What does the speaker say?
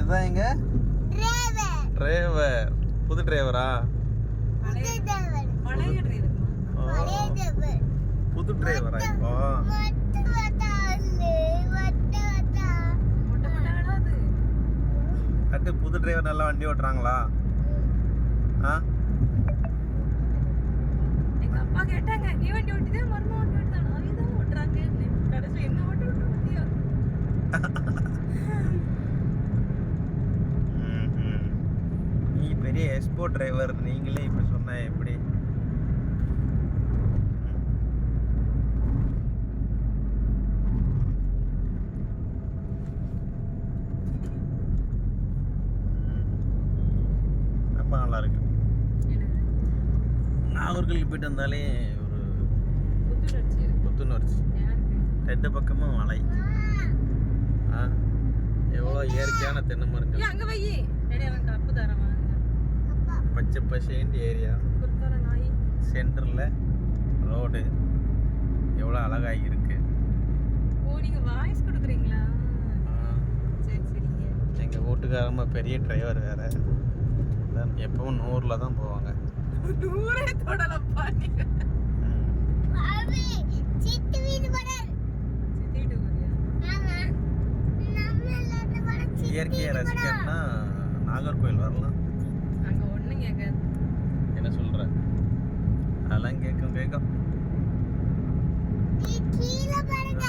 இதுதான் எங்க டிரைவர். புது டிரைவரா? புது டிரைவரா இப்போ? கட்டு புது டிரைவர் நல்லா வண்டி ஓட்டுறாங்களா? எங்க அப்பா கேட்டாங்க, நீ வண்டி ஓட்டிதே மர்ம வண்டி ஓட்டுதானா? அவதான் ஓட்டுறாங்க. கடைசில என்ன ஓட்டு ஓட்டியா? நீ பெரிய எக்ஸ்போர்ட் டிரைவர், நீங்களே இப்படி சொன்னா எப்படி? ரொம்ப நல்லா இருக்கு. நாகர்கோவில் போயிட்டு வந்தாலே ஒரு புத்துணர்ச்சி. ரெண்டு பக்கமும் மலை. எவ்வளோ இயற்கையான தென்னை மரங்கள். அங்க வை கப்பு தரமா? பச்சை பசேண்டு ஏரியா, சென்டரில் ரோடு எவ்வளோ அழகாக இருக்கு. ஓ, நீங்க வாய்ஸ் கொடுக்குறீங்களா? சரி சரிங்க. எங்கள் வீட்டுக்காரம்மா பெரிய டிரைவர் வேற, எப்பவும் 100ல் தான் போவாங்க. 100 தொடலப்பா நீங்க. இயற்கையை ரசிக்கணும்னா நாகர்கோவில் வரலாம். அங்க ஒண்ணும் கேட்காது. என்ன சொல்ற? அதெல்லாம் கேட்கும். கீழே பாருங்க.